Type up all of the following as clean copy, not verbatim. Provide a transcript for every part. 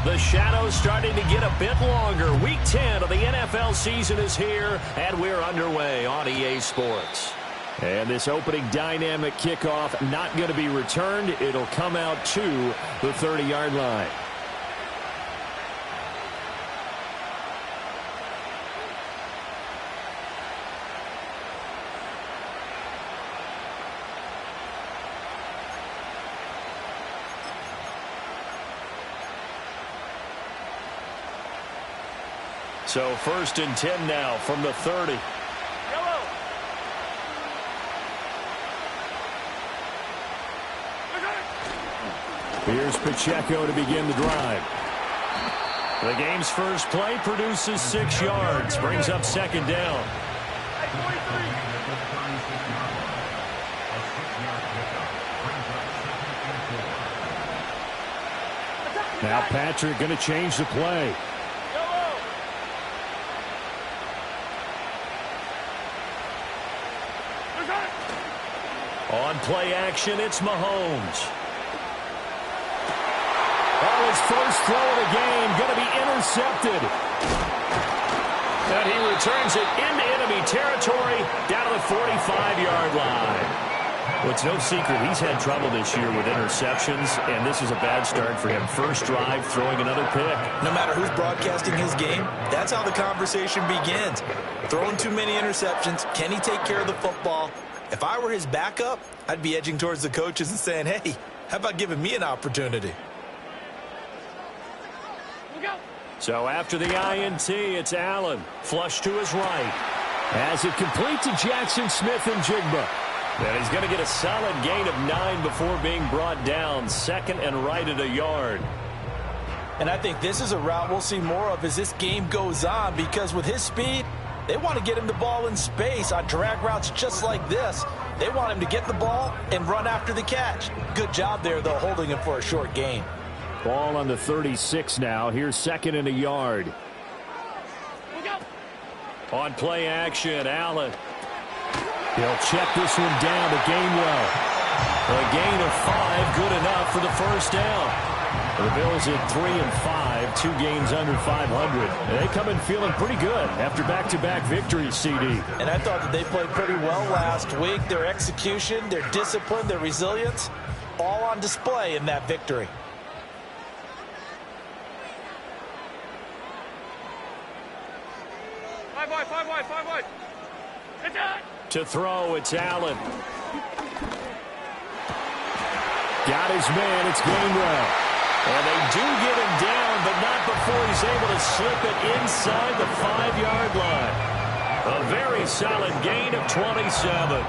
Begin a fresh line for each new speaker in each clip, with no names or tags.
The shadows starting to get a bit longer. Week 10 of the NFL season is here, and we're underway on EA Sports. And this opening dynamic kickoff not going to be returned. It'll come out to the 30-yard line. So 1st and 10 now from the 30. Here's Pacheco to begin the drive. The game's first play produces 6 yards, brings up 2nd down. Now Patrick going to change the play. On play action, it's Mahomes. Oh, his first throw of the game going to be intercepted. And he returns it into enemy territory down to the 45-yard line. Well, it's no secret he's had trouble this year with interceptions, and this is a bad start for him. First drive, throwing another pick.
No matter who's broadcasting his game, that's how the conversation begins. Throwing too many interceptions, can he take care of the football? If I were his backup, I'd be edging towards the coaches and saying, hey, how about giving me an opportunity?
So after the INT, it's Allen. Flush to his right. As it complete to Jackson Smith and Jigba. And he's going to get a solid gain of 9 before being brought down. 2nd and right at a yard.
And I think this is a route we'll see more of as this game goes on, because with his speed, they want to get him the ball in space on drag routes just like this. They want him to get the ball and run after the catch. Good job there, though, holding him for a short gain.
Ball on the 36 now. Here's 2nd and a yard. On play action, Allen. He'll check this one down to Gainwell. A gain of 5, good enough for the first down. The Bills at 3 and 5, 2 games under 500. And they come in feeling pretty good after back-to-back victories, CD.
And I thought that they played pretty well last week. Their execution, their discipline, their resilience, all on display in that victory.
Five wide.
To throw, it's Allen. Got his man, it's Gainwell. And they do get him down, but not before he's able to slip it inside the 5-yard line. A very solid gain of 27.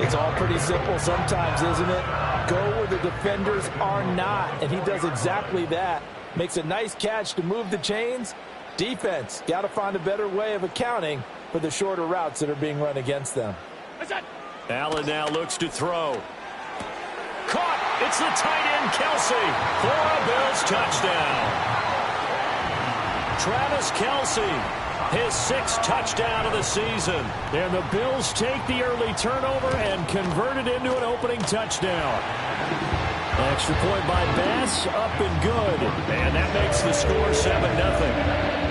It's all pretty simple sometimes, isn't it? Go where the defenders are not, and he does exactly that. Makes a nice catch to move the chains. Defense, got to find a better way of accounting for the shorter routes that are being run against them.
Allen now looks to throw. Caught! It's the tight end, Kelsey, for a Bills touchdown. Travis Kelsey, his 6th touchdown of the season. And the Bills take the early turnover and convert it into an opening touchdown. Extra point by Bass, up and good. And that makes the score 7-0.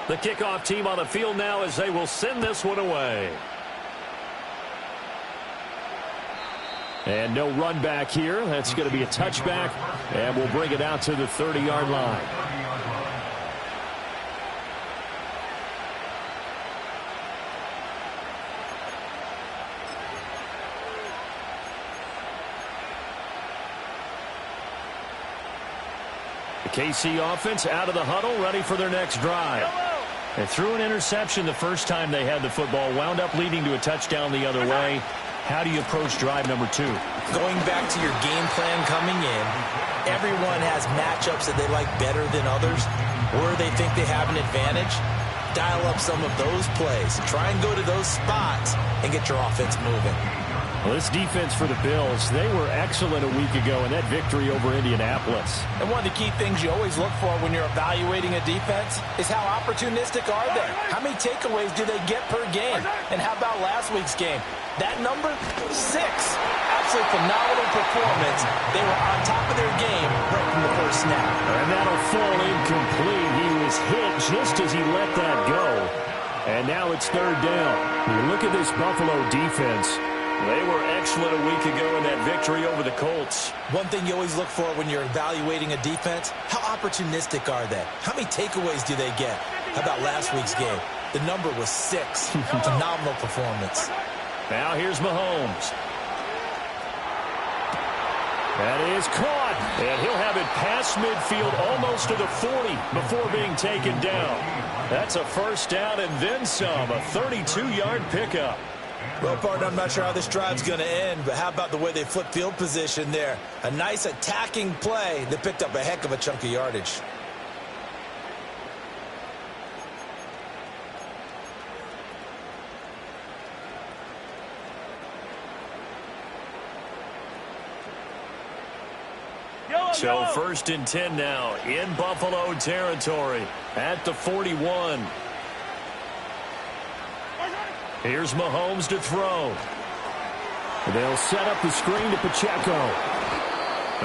The kickoff team on the field now as they will send this one away. And no run back here. That's going to be a touchback, and we'll bring it out to the 30-yard line. The KC offense out of the huddle, ready for their next drive. They threw an interception the first time they had the football, wound up leading to a touchdown the other way. How do you approach drive number 2?
Going back to your game plan coming in, everyone has matchups that they like better than others, where they think they have an advantage. Dial up some of those plays. Try and go to those spots and get your offense moving.
Well, this defense for the Bills, they were excellent a week ago in that victory over Indianapolis.
And one of the key things you always look for when you're evaluating a defense is how opportunistic are they? How many takeaways do they get per game? And how about last week's game? That number, 6. absolutely phenomenal performance. They were on top of their game right from the first snap.
And that'll fall incomplete. He was hit just as he let that go. And now it's third down. You look at this Buffalo defense. They were excellent a week ago in that victory over the Colts.
One thing you always look for when you're evaluating a defense, how opportunistic are they? How many takeaways do they get? How about last week's game? The number was 6. Phenomenal performance.
Now here's Mahomes. That is caught. And he'll have it past midfield almost to the 40 before being taken down. That's a first down and then some. A 32-yard pickup.
Well, partner, I'm not sure how this drive's going to end, but how about the way they flip field position there? A nice attacking play that picked up a heck of a chunk of yardage.
So first and 10 now in Buffalo territory at the 41. Here's Mahomes to throw. They'll set up the screen to Pacheco.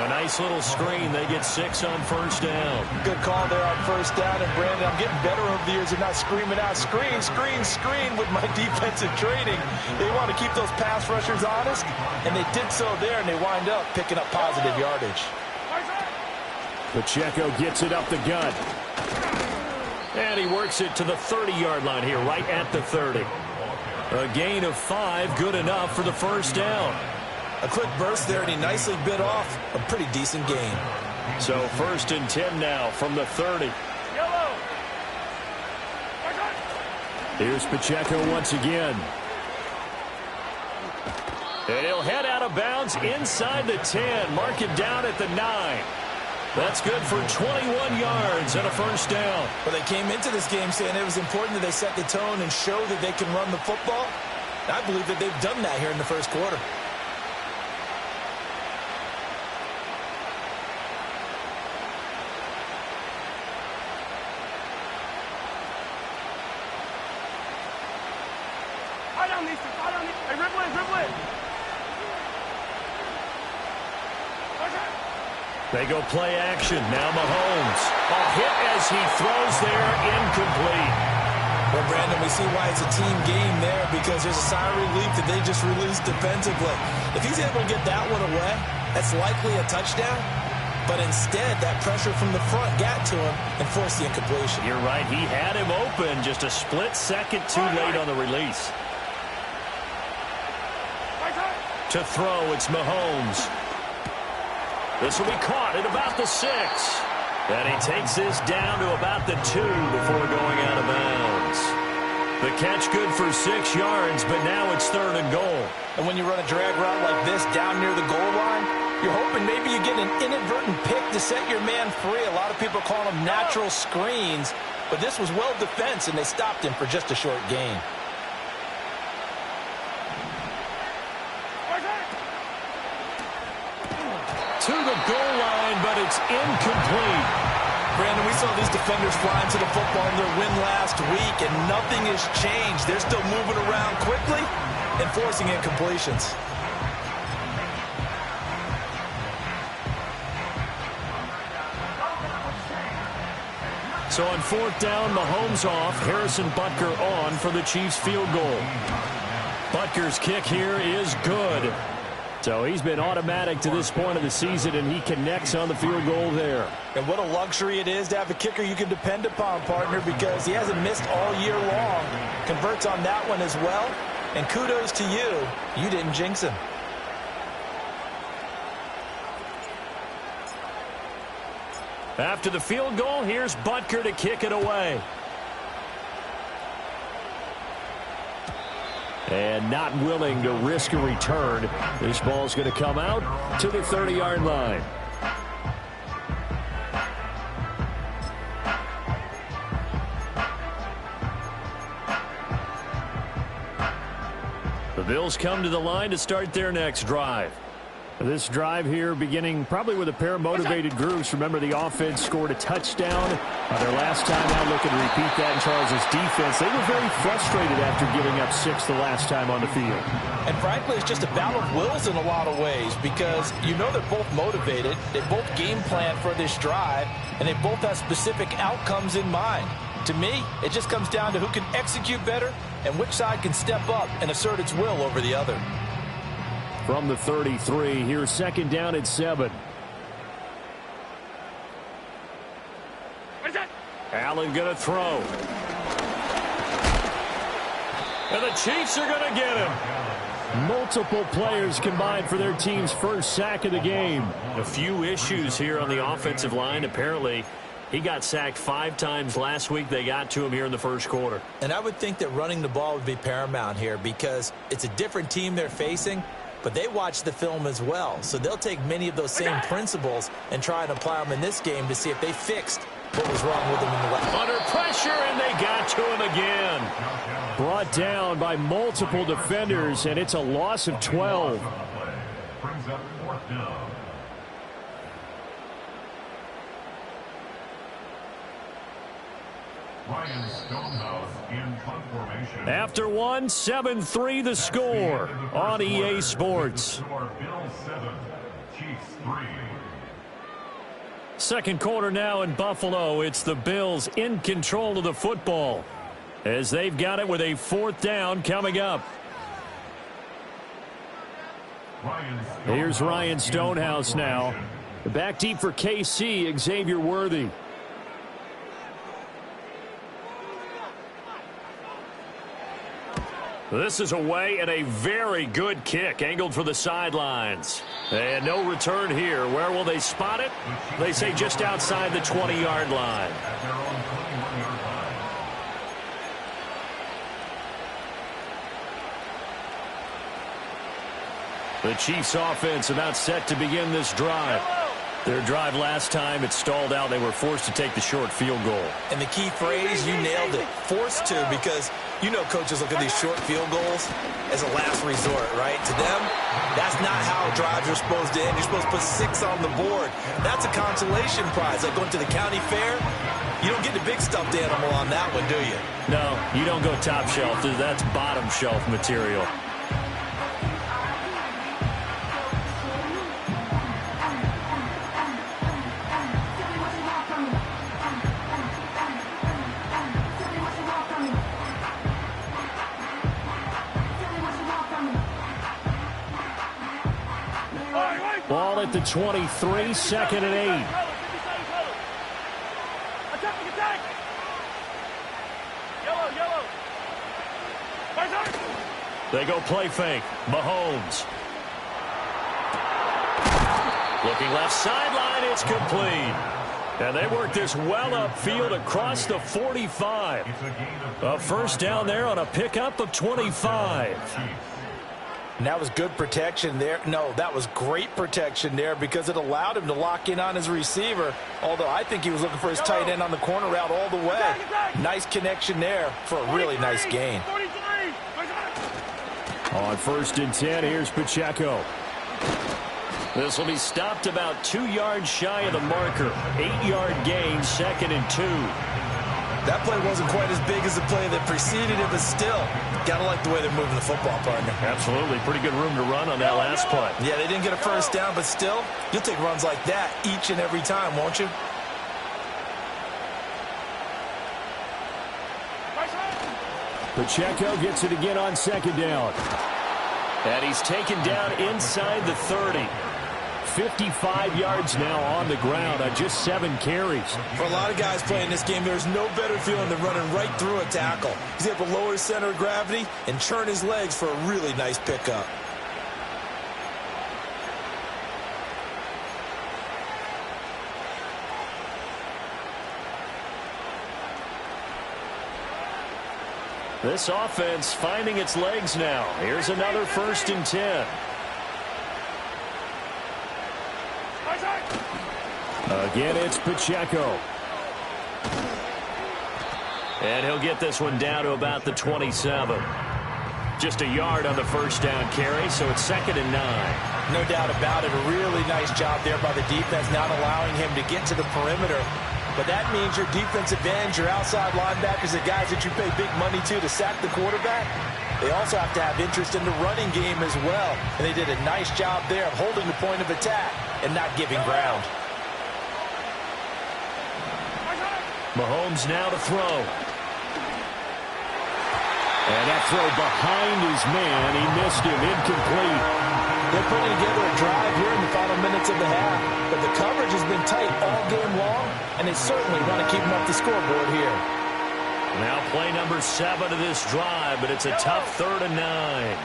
A nice little screen. They get 6 on first down.
Good call there on first down. And, Brandon, I'm getting better over the years of not screaming out, screen, screen, screen with my defensive training. They want to keep those pass rushers honest, and they did so there, and they wind up picking up positive yardage.
Pacheco gets it up the gut. And he works it to the 30-yard line here, right at the 30. A gain of 5, good enough for the first down.
A quick burst there, and he nicely bit off a pretty decent gain.
So first and 10 now from the 30. Here's Pacheco once again. And he'll head out of bounds inside the 10. Mark him down at the 9. That's good for 21 yards and a first down.
Well, they came into this game saying it was important that they set the tone and show that they can run the football. I believe that they've done that here in the first quarter.
They go play action. Now Mahomes. A hit as he throws there, incomplete.
Well, Brandon, we see why it's a team game there, because there's a sigh of relief that they just released defensively. If he's able to get that one away, that's likely a touchdown. But instead, that pressure from the front got to him and forced the incompletion.
You're right. He had him open, just a split second too late on the release. To throw, it's Mahomes. This will be caught at about the 6. And he takes this down to about the 2 before going out of bounds. The catch good for 6 yards, but now it's third and goal.
And when you run a drag route like this down near the goal line, you're hoping maybe you get an inadvertent pick to set your man free. A lot of people call them natural screens, but this was well defense, and they stopped him for just a short gain.
To the goal line, but it's incomplete.
Brandon, we saw these defenders flying to the football in their win last week, and nothing has changed. They're still moving around quickly and forcing incompletions.
So on fourth down, Mahomes off, Harrison Butker on for the Chiefs field goal. Butker's kick here is good. So he's been automatic to this point of the season, and he connects on the field goal there.
And what a luxury it is to have a kicker you can depend upon, partner, because he hasn't missed all year long. Converts on that one as well. And kudos to you. You didn't jinx him.
After the field goal, here's Butker to kick it away. And not willing to risk a return. This ball's going to come out to the 30-yard line. The Bills come to the line to start their next drive. This drive here beginning probably with a pair of motivated groups. Remember, the offense scored a touchdown their last time out. Looking to repeat that in Charles's defense. They were very frustrated after giving up 6 the last time on the field.
And frankly, it's just a battle of wills in a lot of ways because you know they're both motivated. They both game plan for this drive, and they both have specific outcomes in mind. To me, it just comes down to who can execute better and which side can step up and assert its will over the other.
From the 33, here's second down at 7. Allen going to throw. And the Chiefs are going to get him. Multiple players combined for their team's first sack of the game. A few issues here on the offensive line. Apparently, he got sacked 5 times last week. They got to him here in the first quarter.
And I would think that running the ball would be paramount here because it's a different team they're facing, but they watch the film as well. So they'll take many of those same principles and try and apply them in this game to see if they fixed what was wrong with them in the last.
Under pressure, and they got to him again. Brought down by multiple defenders, and it's a loss of 12.
Brings up 4th down. Ryan Stonehouse in punt formation.
After one, 7-3 the score on EA Sports.
Bills 7, Chiefs 3.
Second quarter now in Buffalo. It's the Bills in control of the football as they've got it with a 4th down coming up. Here's Ryan Stonehouse now. Back deep for KC, Xavier Worthy. This is away and a very good kick angled for the sidelines. And no return here. Where will they spot it? They say just outside the 20-yard line. The Chiefs offense about set to begin this drive. Their drive last time, it stalled out. They were forced to take the short field goal.
And the key phrase, you nailed it, forced to, because you know coaches look at these short field goals as a last resort, right? To them, that's not how drives are supposed to end. You're supposed to put 6 on the board. That's a consolation prize. Like going to the county fair, you don't get the big stuffed animal on that one, do you?
No, you don't go top shelf. That's bottom shelf material. Ball at the 23, second and 8. They go play fake. Mahomes. Looking left sideline, it's complete. And they work this well upfield across the 45. A first down there on a pickup of 25.
And that was good protection there. No, that was great protection there because it allowed him to lock in on his receiver. Although I think he was looking for his tight end on the corner route all the way. Nice connection there for a really nice gain.
On 1st and 10, here's Pacheco. This will be stopped about 2 yards shy of the marker. 8-yard gain, 2nd and 2.
That play wasn't quite as big as the play that preceded it, but still, got to like the way they're moving the football, partner.
Absolutely. Pretty good room to run on that last play.
Yeah, they didn't get a first down, but still, you'll take runs like that each and every time, won't you?
Pacheco gets it again on 2nd down. And he's taken down inside the 30. 55 yards now on the ground on just 7 carries.
For a lot of guys playing this game, there's no better feeling than running right through a tackle. He's able to lower his center of gravity and churn his legs for a really nice pickup.
This offense finding its legs now. Here's another 1st and 10. Again, it's Pacheco. And he'll get this one down to about the 27. Just a yard on the first down carry, so it's 2nd and 9.
No doubt about it. A really nice job there by the defense, not allowing him to get to the perimeter. But that means your defensive ends, your outside linebackers, the guys that you pay big money to sack the quarterback, they also have to have interest in the running game as well. And they did a nice job there of holding the point of attack and not giving ground.
Mahomes now to throw. And that throw behind his man. He missed him. Incomplete.
They're putting together a drive here in the final minutes of the half. But the coverage has been tight all game long, and they certainly want to keep them up the scoreboard here.
Now play number 7 of this drive, but it's a tough 3rd and 9.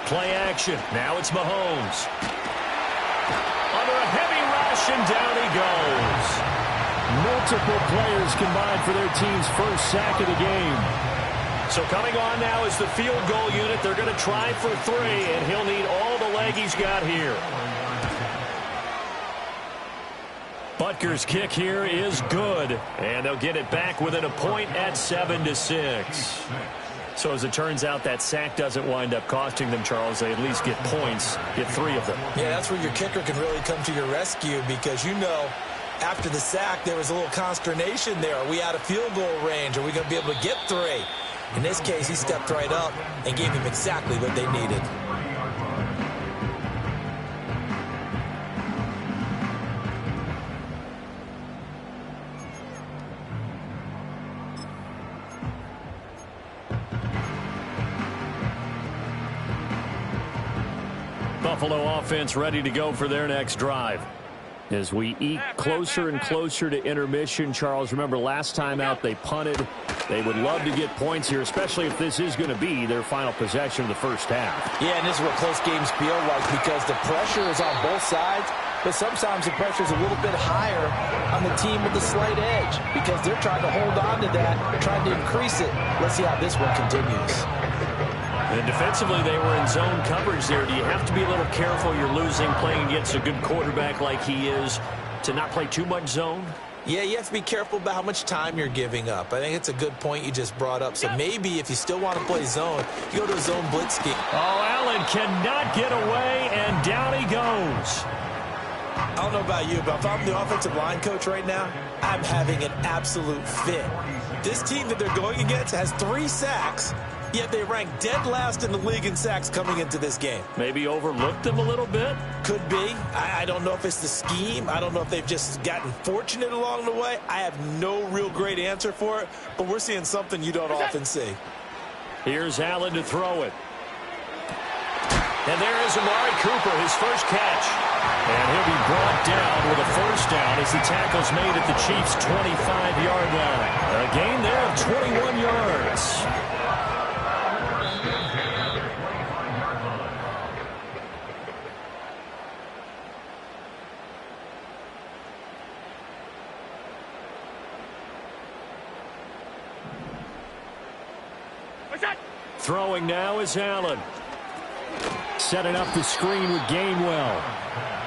Play action. Now it's Mahomes. Under a heavy rush, and down he goes. Multiple players combined for their team's first sack of the game. So coming on now is the field goal unit. They're going to try for 3, and he'll need all the leg he's got here. Butker's kick here is good, and they'll get it back within a point at 7-6. So as it turns out, that sack doesn't wind up costing them, Charles. They at least get points, get 3 of them.
Yeah, that's where your kicker can really come to your rescue because, you know, after the sack, there was a little consternation there. Are we out of field goal range? Are we going to be able to get 3? In this case, he stepped right up and gave them exactly what they needed.
Buffalo offense ready to go for their next drive. As we eke closer and closer to intermission, Charles, remember last time out they punted. They would love to get points here, especially if this is going to be their final possession of the first half.
Yeah, and this is what close games feel like because the pressure is on both sides, but sometimes the pressure is a little bit higher on the team with the slight edge because they're trying to hold on to that, trying to increase it. Let's see how this one continues.
And defensively, they were in zone coverage there. Do you have to be a little careful? You're losing, playing against a good quarterback like he is, to not play too much zone?
Yeah, you have to be careful about how much time you're giving up. I think it's a good point you just brought up. So maybe if you still want to play zone, you go to a zone blitz scheme.
Oh, Allen cannot get away, and down he goes.
I don't know about you, but if I'm the offensive line coach right now, I'm having an absolute fit. This team that they're going against has 3 sacks, yet they rank dead last in the league in sacks coming into this game.
Maybe overlooked them a little bit?
Could be. I don't know if it's the scheme. I don't know if they've just gotten fortunate along the way. I have no real great answer for it, but we're seeing something you don't often see.
Here's Allen to throw it. And there is Amari Cooper, his first catch. And he'll be brought down with a first down as the tackle's made at the Chiefs' 25-yard line. A gain there of 21 yards. Throwing now is Allen. Setting up the screen with Gainwell.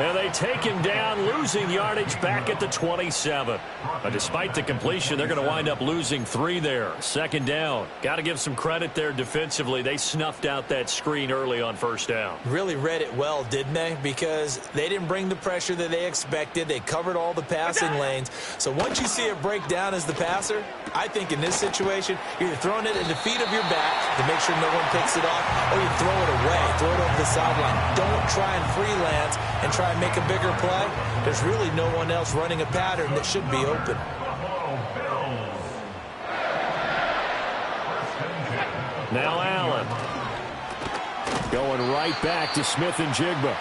And they take him down, losing yardage back at the 27. But despite the completion, they're going to wind up losing 3 there. Second down. Got to give some credit there defensively. They snuffed out that screen early on first down.
Really read it well, didn't they? Because they didn't bring the pressure that they expected. They covered all the passing lanes. So once you see it break down as the passer, I think in this situation, you're throwing it in the feet of your back to make sure no one picks it off, or you throw it away, throw it over the sideline. Don't try and freelance and try and make a bigger play. There's really no one else running a pattern that should be open.
Now Allen. Going right back to Smith and Jigba.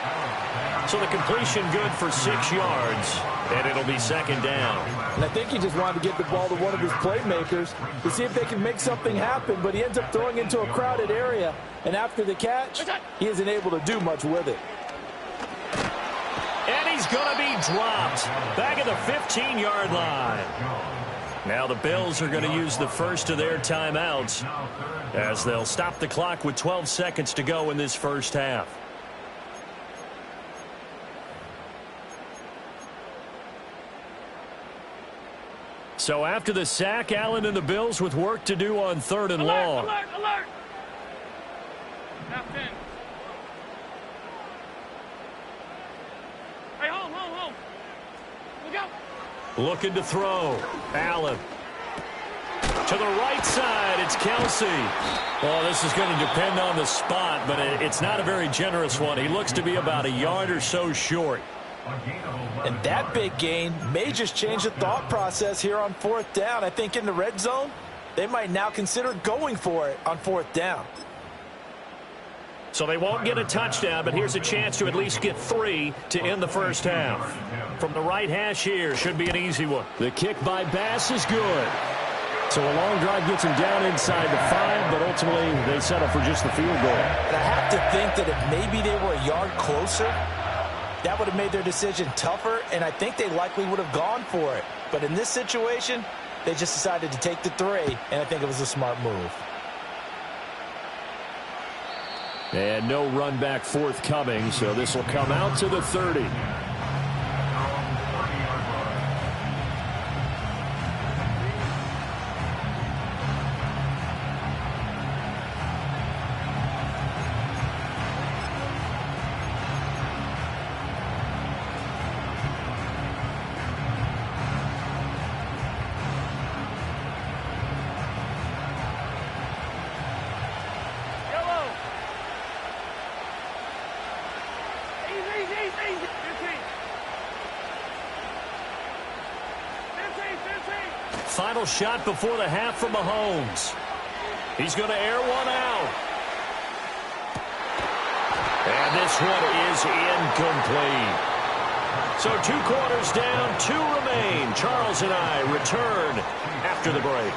So the completion good for 6 yards, and it'll be second down.
And I think he just wanted to get the ball to one of his playmakers to see if they can make something happen, but he ends up throwing into a crowded area, and after the catch, he isn't able to do much with it.
And he's going to be dropped back at the 15-yard line. Now the Bills are going to use the first of their timeouts as they'll stop the clock with 12 seconds to go in this first half. So after the sack, Allen and the Bills with work to do on 3rd and long.
Alert, alert. Now 10. Hey, hold. Look out.
Looking to throw. Allen. To the right side, it's Kelsey. Well, this is going to depend on the spot, but it's not a very generous one. He looks to be about a yard or so short.
And that big gain may just change the thought process here on 4th down. I think in the red zone, they might now consider going for it on 4th down.
So they won't get a touchdown, but here's a chance to at least get 3 to end the first half. From the right hash here, should be an easy one. The kick by Bass is good. So a long drive gets him down inside the 5, but ultimately they settle for just the field goal.
And I have to think that if maybe they were a yard closer, that would have made their decision tougher, and I think they likely would have gone for it. But in this situation, they just decided to take the 3, and I think it was a smart move.
And no run back forthcoming, so this will come out to the 30. Final shot before the half from Mahomes. He's going to air one out. And this one is incomplete. So 2 quarters down, 2 remain. Charles and I return after the break.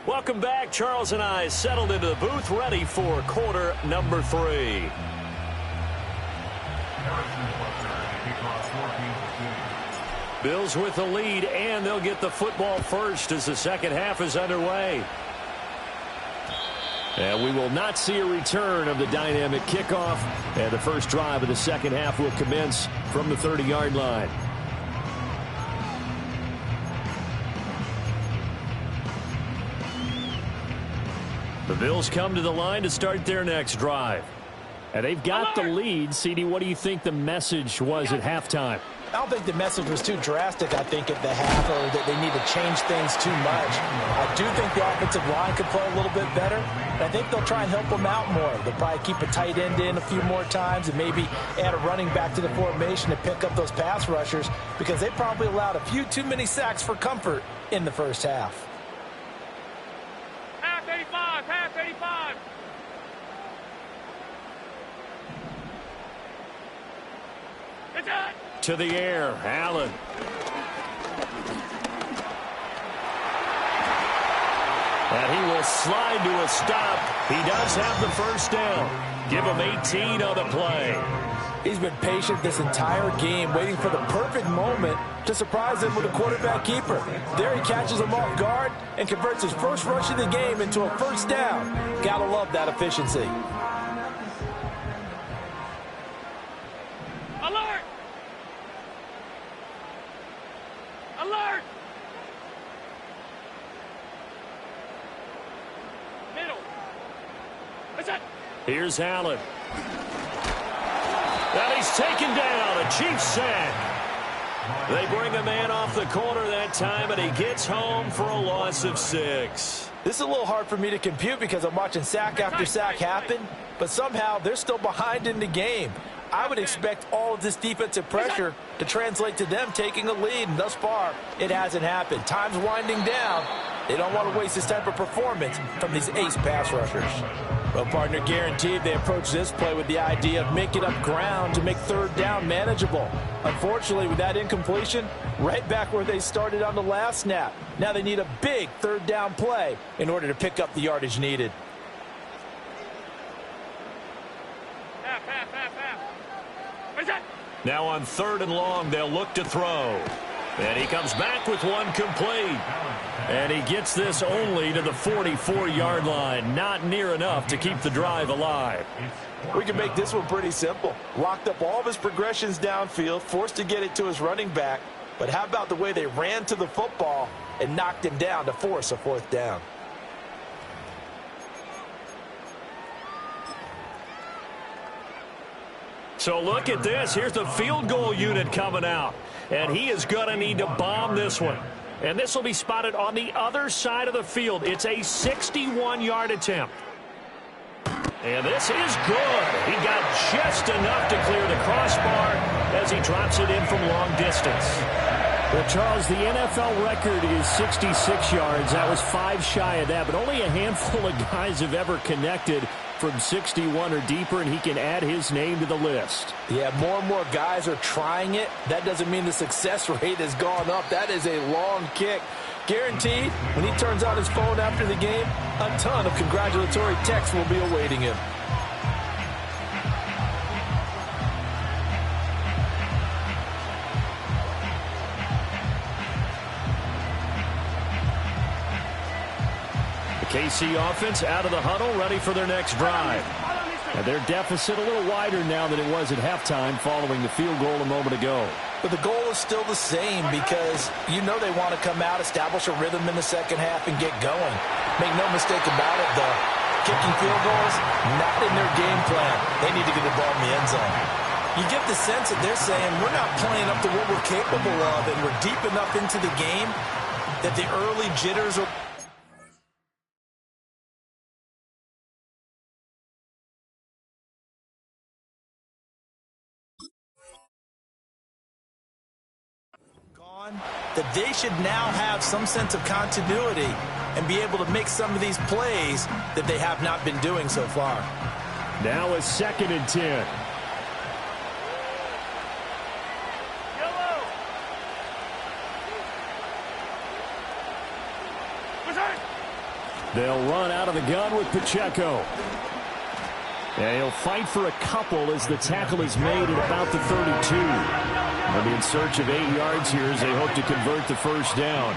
Welcome back. Charles and I settled into the booth, ready for quarter number 3. Bills with the lead, and they'll get the football first as the second half is underway. And we will not see a return of the dynamic kickoff, and the first drive of the second half will commence from the 30-yard line. The Bills come to the line to start their next drive. And they've got the lead. CD, what do you think the message was at halftime?
I don't think the message was too drastic, I think, at the half, or that they need to change things too much. I do think the offensive line could play a little bit better, and I think they'll try and help them out more. They'll probably keep a tight end in a few more times and maybe add a running back to the formation to pick up those pass rushers, because they probably allowed a few too many sacks for comfort in the first half.
Half 85, half 85. It's it.
To the air, Allen. And he will slide to a stop. He does have the first down. Give him 18 on the play.
He's been patient this entire game, waiting for the perfect moment to surprise him with a quarterback keeper. There he catches him off guard and converts his first rush of the game into a first down. Gotta love that efficiency.
Alert! Alert! Middle. It's it.
Here's Allen. And he's taken down. A Chiefs sack. They bring a man off the corner that time, and he gets home for a loss of 6.
This is a little hard for me to compute because I'm watching sack after sack happen, but somehow they're still behind in the game. I would expect all of this defensive pressure to translate to them taking a lead, and thus far, it hasn't happened. Time's winding down. They don't want to waste this type of performance from these ace pass rushers. Well, partner, guaranteed they approach this play with the idea of making up ground to make third down manageable. Unfortunately, with that incompletion, right back where they started on the last snap. Now they need a big third down play in order to pick up the yardage needed.
Half. It's it.
Now on 3rd and long, they'll look to throw. And he comes back with one complete. And he gets this only to the 44-yard line. Not near enough to keep the drive alive.
We can make this one pretty simple. Locked up all of his progressions downfield, forced to get it to his running back. But how about the way they ran to the football and knocked him down to force a 4th down?
So look at this. Here's the field goal unit coming out. And he is going to need to bomb this one. And this will be spotted on the other side of the field. It's a 61-yard attempt. And this is good. He got just enough to clear the crossbar as he drops it in from long distance. Well, Charles, the NFL record is 66 yards. That was 5 shy of that, but only a handful of guys have ever connected from 61 or deeper, and he can add his name to the list.
Yeah, more and more guys are trying it. That doesn't mean the success rate has gone up. That is a long kick. Guaranteed, when he turns on his phone after the game, a ton of congratulatory texts will be awaiting him.
KC offense out of the huddle, ready for their next drive. And their deficit a little wider now than it was at halftime following the field goal a moment ago.
But the goal is still the same because you know they want to come out, establish a rhythm in the second half, and get going. Make no mistake about it, though. Kicking field goals, not in their game plan. They need to get the ball in the end zone. You get the sense that they're saying, we're not playing up to what we're capable of, and we're deep enough into the game that the early jitters are that they should now have some sense of continuity and be able to make some of these plays that they have not been doing so far.
Now a 2nd and 10.
Yellow.
They'll run out of the gun with Pacheco. And he'll fight for a couple as the tackle is made at about the 32. They'll be in search of 8 yards here as they hope to convert the first down.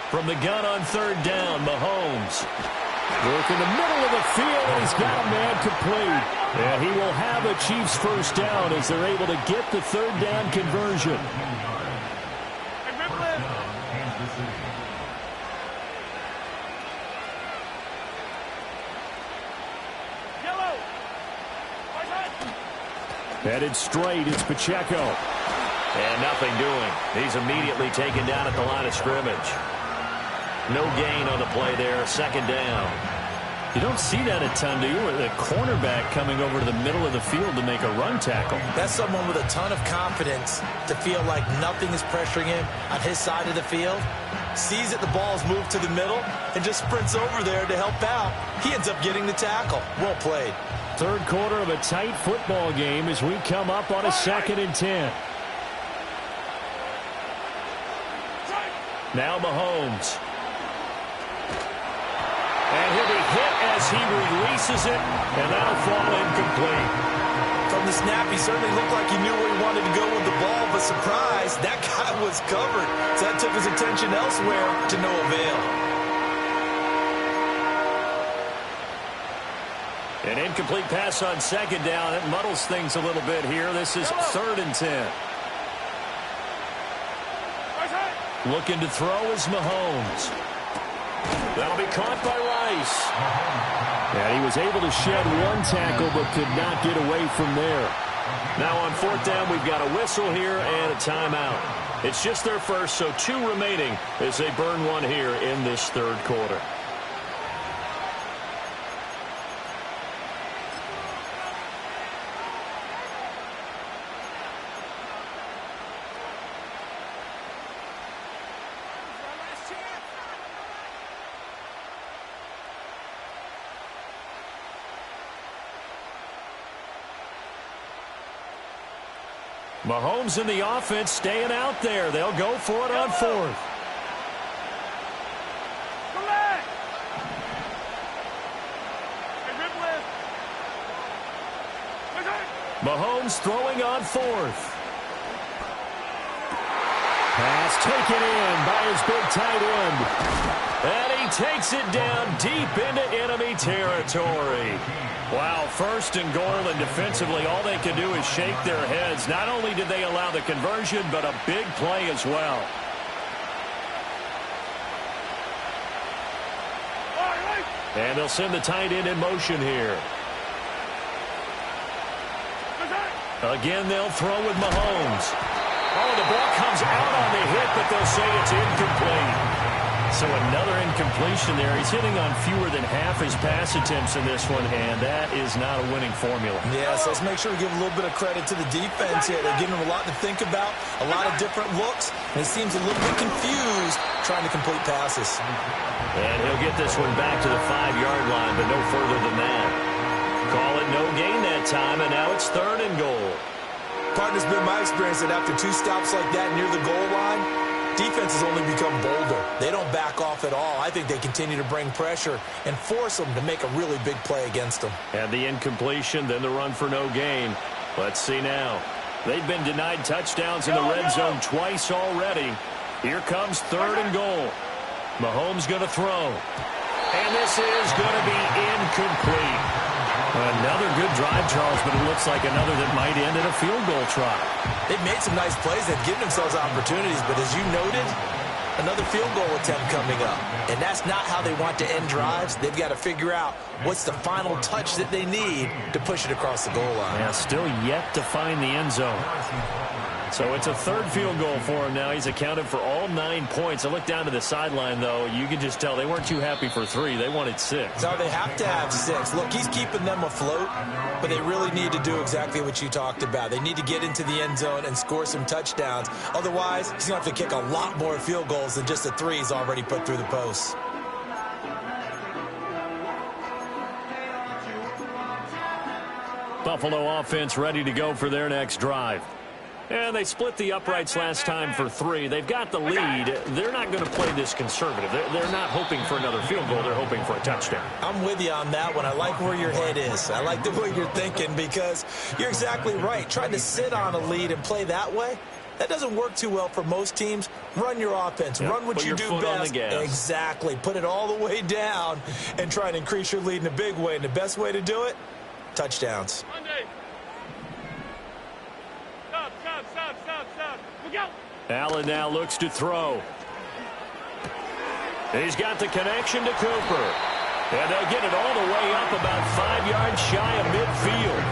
From the gun on 3rd down, Mahomes. Work in the middle of the field, and he's got a man complete. And he will have a Chiefs first down as they're able to get the 3rd down conversion. Headed straight, it's Pacheco. And nothing doing. He's immediately taken down at the line of scrimmage. No gain on the play there, 2nd down. You don't see that a ton, do you? The cornerback coming over to the middle of the field to make a run tackle.
That's someone with a ton of confidence to feel like nothing is pressuring him on his side of the field. Sees that the ball's moved to the middle and just sprints over there to help out. He ends up getting the tackle. Well played.
3rd quarter of a tight football game as we come up on a 2nd and 10. Now Mahomes. And he'll be hit as he releases it, and that'll fall incomplete.
From the snap, he certainly looked like he knew where he wanted to go with the ball, but surprise, that guy was covered. So that took his attention elsewhere to no avail.
An incomplete pass on 2nd down. It muddles things a little bit here. This is 3rd and 10. Looking to throw is Mahomes. That'll be caught by Rice. And he was able to shed one tackle but could not get away from there. Now on 4th down, we've got a whistle here and a timeout. It's just their first, so 2 remaining as they burn one here in this 3rd quarter. Mahomes in the offense staying out there. They'll go for it on 4th. Mahomes throwing on 4th. Pass taken in by his big tight end. And he takes it down deep into enemy territory. Wow, 1st and goal, and defensively all they can do is shake their heads. Not only did they allow the conversion, but a big play as well. And they'll send the tight end in motion here. Again, they'll throw with Mahomes. Oh, the ball comes out on the hit, but they'll say it's incomplete. So another incompletion there. He's hitting on fewer than half his pass attempts in this one, and that is not a winning formula.
Yes, let's make sure we give a little bit of credit to the defense here. They're giving him a lot to think about, a lot of different looks, and he seems a little bit confused trying to complete passes.
And he'll get this one back to the 5-yard line, but no further than that. Call it no gain that time, and now it's 3rd and goal.
Partner's been my experience that after 2 stops like that near the goal line, defenses only become bolder. They don't back off at all. I think they continue to bring pressure and force them to make a really big play against them.
And the incompletion, then the run for no gain. Let's see now. They've been denied touchdowns in the red zone twice already. Here comes 3rd and goal. Mahomes going to throw. And this is going to be incomplete. Another good drive, Charles, but it looks like another that might end in a field goal try.
They've made some nice plays. They've given themselves opportunities, but as you noted, another field goal attempt coming up. And that's not how they want to end drives. They've got to figure out what's the final touch that they need to push it across the goal line.
Yeah, still yet to find the end zone. So it's a 3rd field goal for him now. He's accounted for all 9 points. I look down to the sideline, though. You can just tell they weren't too happy for 3. They wanted 6.
No, they have to have 6. Look, he's keeping them afloat, but they really need to do exactly what you talked about. They need to get into the end zone and score some touchdowns. Otherwise, he's going to have to kick a lot more field goals than just the 3 he's already put through the posts.
Buffalo offense ready to go for their next drive. And they split the uprights last time for 3. They've got the lead. They're not going to play this conservative. They're not hoping for another field goal. They're hoping for a touchdown.
I'm with you on that one. I like where your head is. I like the way you're thinking because you're exactly right. Trying to sit on a lead and play that way, that doesn't work too well for most teams. Run your offense.
Yep.
Run what you do best. Exactly. Put it all the way down and try and increase your lead in a big way. And the best way to do it, touchdowns.
Monday. Stop. Look out.
Allen now looks to throw. He's got the connection to Cooper. And they'll get it all the way up about 5 yards shy of midfield.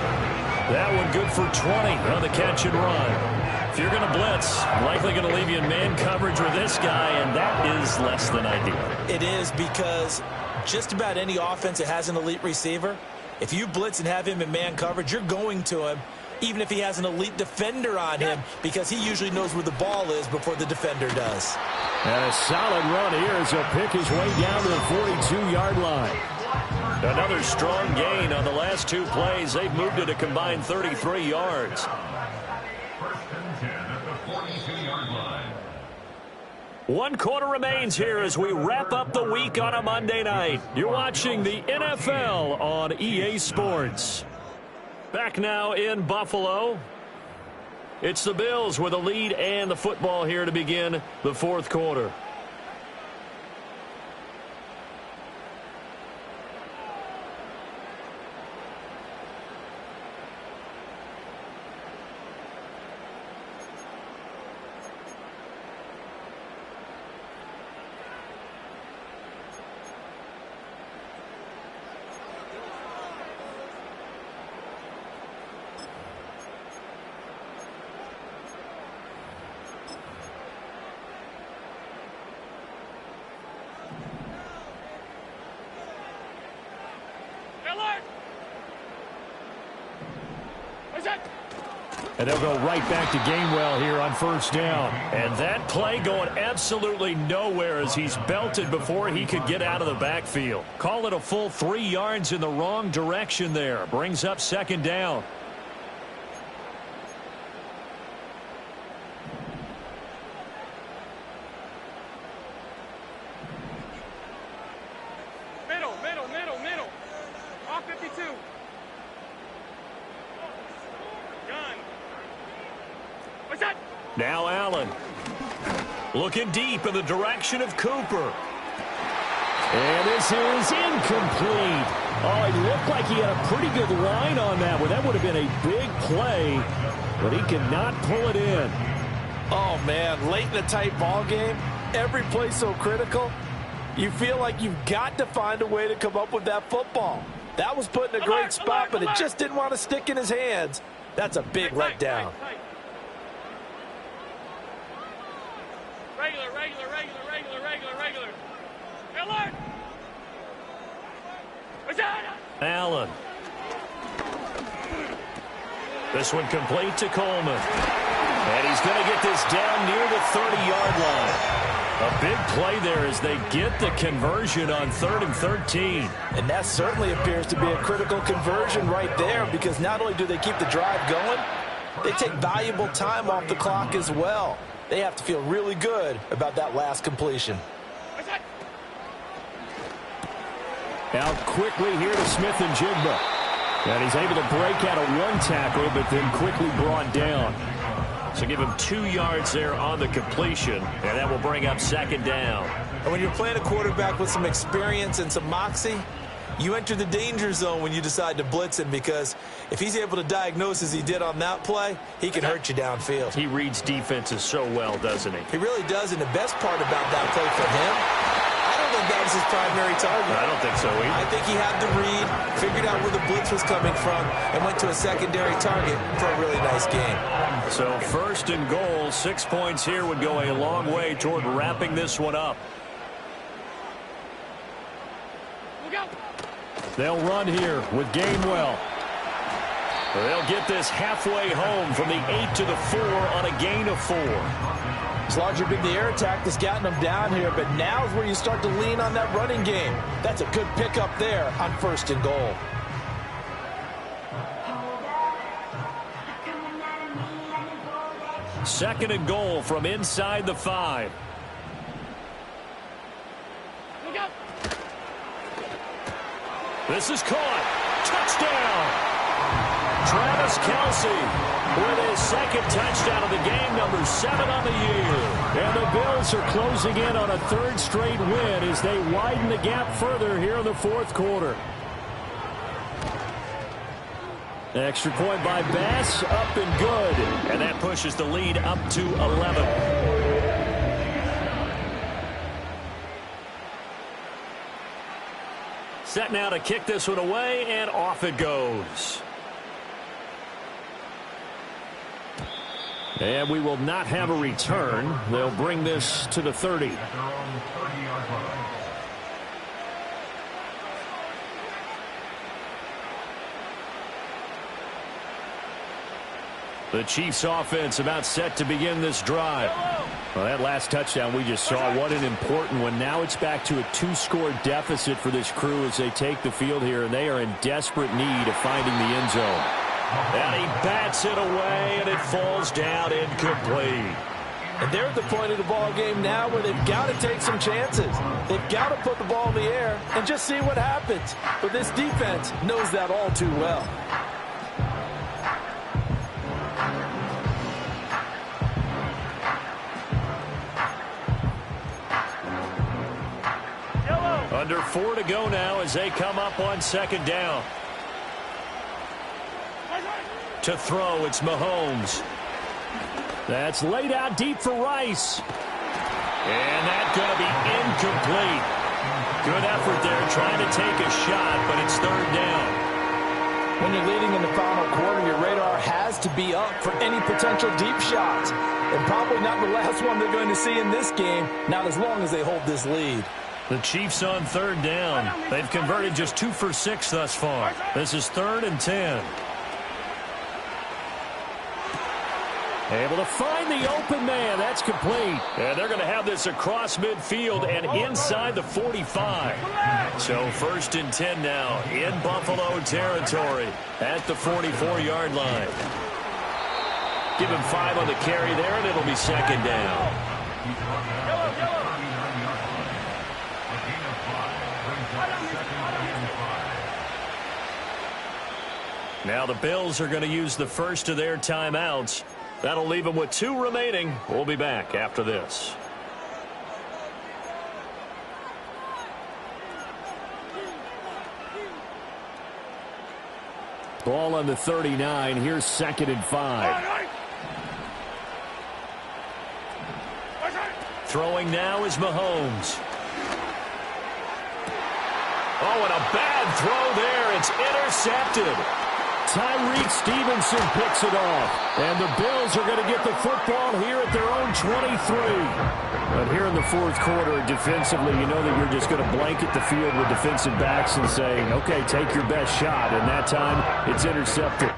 That one good for 20 on the catch and run. If you're going to blitz, likely going to leave you in man coverage with this guy, and that is less than ideal.
It is because just about any offense that has an elite receiver, if you blitz and have him in man coverage, you're going to him, even if he has an elite defender on him, because he usually knows where the ball is before the defender does.
And a solid run here as he'll pick his way down to the 42-yard line. Another strong gain on the last 2 plays. They've moved it a combined 33 yards.
First and 10 at the 42-yard line.
1 quarter remains here as we wrap up the week on a Monday night. You're watching the NFL on EA Sports. Back now in Buffalo. It's the Bills with a lead and the football here to begin the 4th quarter. And they'll go right back to Gainwell here on 1st down. And that play going absolutely nowhere as he's belted before he could get out of the backfield. Call it a full 3 yards in the wrong direction there. Brings up 2nd down.
Middle. All 52.
Now Allen. Looking deep in the direction of Cooper. And this is incomplete. Oh, he looked like he had a pretty good line on that one. That would have been a big play, but he could not pull it in.
Oh, man, late in a tight ball game, every play so critical, you feel like you've got to find a way to come up with that football. That was put in a great spot, but it just didn't want to stick in his hands. That's a big letdown.
Regular. Alert!
Allen. This one complete to Coleman. And he's going to get this down near the 30-yard line. A big play there as they get the conversion on 3rd and 13.
And that certainly appears to be a critical conversion right there, because not only do they keep the drive going, they take valuable time off the clock as well. They have to feel really good about that last completion.
Out quickly here to Smith and Jigba. And he's able to break out of one tackle, but then quickly brought down. So give him 2 yards there on the completion, and that will bring up 2nd down.
And when you're playing a quarterback with some experience and some moxie, you enter the danger zone when you decide to blitz him, because if he's able to diagnose as he did on that play, he can hurt you downfield.
He reads defenses so well, doesn't he?
He really does, and the best part about that play for him, I don't think that was his primary target.
I don't think so either.
I think he had the read, figured out where the blitz was coming from, and went to a secondary target for a really nice game.
So 1st and goal, 6 points here would go a long way toward wrapping this one up. They'll run here with Gainwell. They'll get this halfway home from the 8 to the 4 on a gain of 4.
It's largely been the air attack that's gotten them down here, but now is where you start to lean on that running game. That's a good pickup there on 1st and goal.
Second and goal from inside the 5. This is caught. Touchdown. Travis Kelce with his 2nd touchdown of the game, number 7 on the year. And the Bills are closing in on a 3rd straight win as they widen the gap further here in the 4th quarter. Extra point by Bass, up and good. And that pushes the lead up to 11. Set now to kick this one away, and off it goes. And we will not have a return. They'll bring this to the 30. The Chiefs offense about set to begin this drive. Well, that last touchdown we just saw, what an important one. Now it's back to a 2-score deficit for this crew as they take the field here, and they are in desperate need of finding the end zone. And he bats it away, and it falls down incomplete.
And they're at the point of the ball game now where they've got to take some chances. They've got to put the ball in the air and just see what happens. But this defense knows that all too well.
Under 4 to go now as they come up on 2nd down. To throw, it's Mahomes. That's laid out deep for Rice. And that's going to be incomplete. Good effort there trying to take a shot, but it's 3rd down.
When you're leading in the final quarter, your radar has to be up for any potential deep shots. And probably not the last one they're going to see in this game, not as long as they hold this lead.
The Chiefs on 3rd down. They've converted just 2 for 6 thus far. This is 3rd and 10. Able to find the open man. That's complete. And they're going to have this across midfield and inside the 45. So 1st and 10 now in Buffalo territory at the 44-yard line. Give him 5 on the carry there, and it'll be 2nd down. Now the Bills are going to use the first of their timeouts. That'll leave them with 2 remaining. We'll be back after this. Ball on the 39. Here's 2nd and 5. Throwing now is Mahomes. Oh, and a bad throw there. It's intercepted. Tyreek Stevenson picks it off. And the Bills are going to get the football here at their own 23. But here in the 4th quarter, defensively, you know that you're just going to blanket the field with defensive backs and say, okay, take your best shot. And that time, it's intercepted.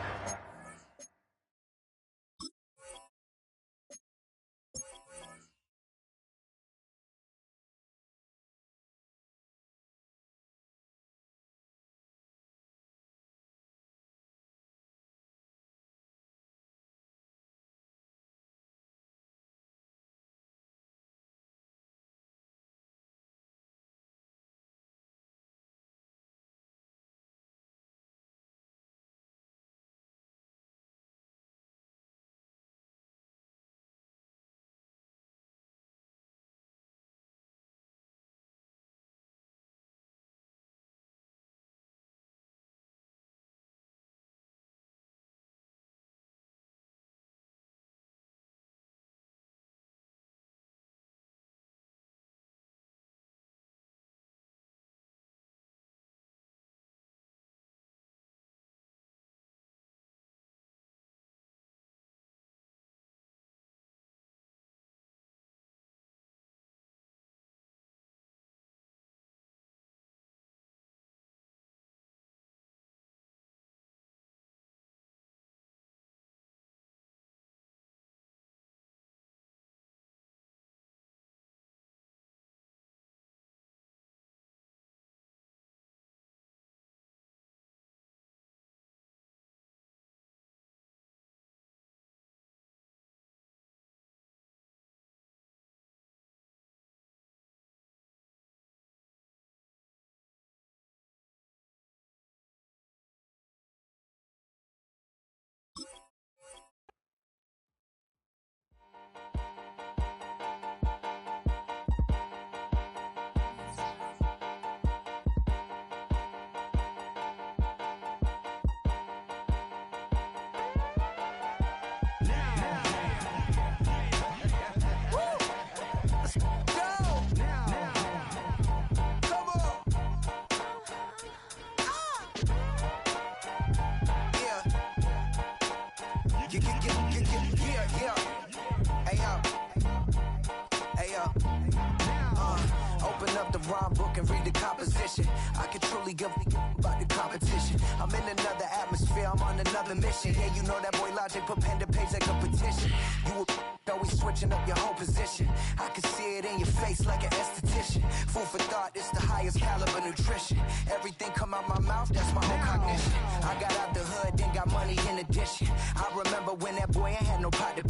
Open up the rhyme book and read the composition. I can truly give about the competition. I'm in another atmosphere, I'm on another mission. Yeah, you know that boy Logic put pen to page like a petition. You always switching up your whole position. I can see it in your face like an esthetician. Food for thought, it's the highest caliber nutrition. Everything come out my mouth, that's my own cognition. I got out the hood, then got money in addition. I remember when that boy ain't had no pot to.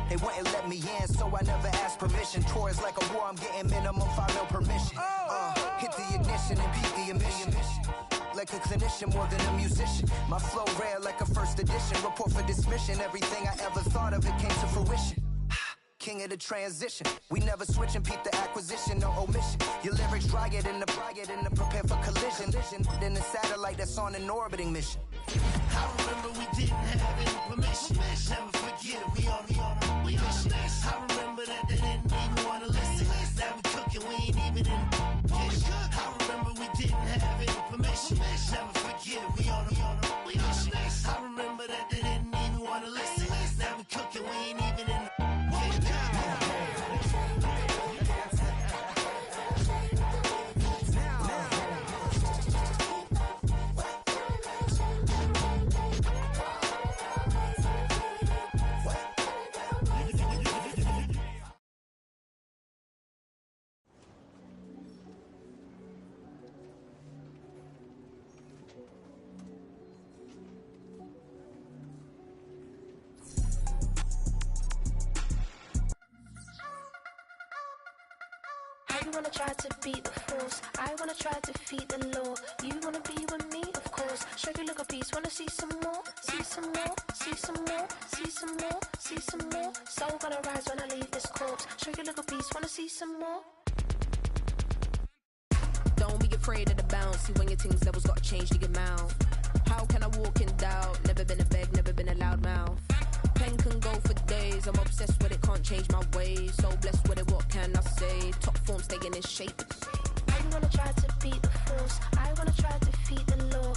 They wouldn't let me in, so I never asked permission. Tours like a war, I'm getting minimum 5 mil permission. Hit the ignition and beat the emission. Like a clinician more than a musician. My flow rare like a first edition. Report for dismission. Everything I ever thought of, it came to fruition. King of the transition. We never switch and peep the acquisition, no omission. Your lyrics dry it in the prepare for collision. Then the satellite that's on an orbiting mission.
I remember we didn't have any permission. Never forget it, we on a mission. I remember that they didn't even want to listen. Now we cooking, we ain't even in the kitchen. I remember we didn't have any permission. Never forget it, we on a mission. I remember that they didn't even want to listen. Now we cooking, we ain't even in the kitchen.
You wanna try to beat the force, I wanna try to defeat the law. You wanna be with me, of course. close. Show you look a piece, wanna see some more? See some more, see some more, see some more, see some more. Soul gonna rise when I leave this corpse. Show you look a piece, wanna see some more?
Don't be afraid of the bounce. See when your things levels gotta change to your mouth. How can I walk in doubt? Never been a beg, never been a loud mouth. Pen can go for days. I'm obsessed with it, can't change my ways. So blessed with it, what can I say? Top form staying in shape.
I wanna try to beat the force. I wanna try to defeat the law.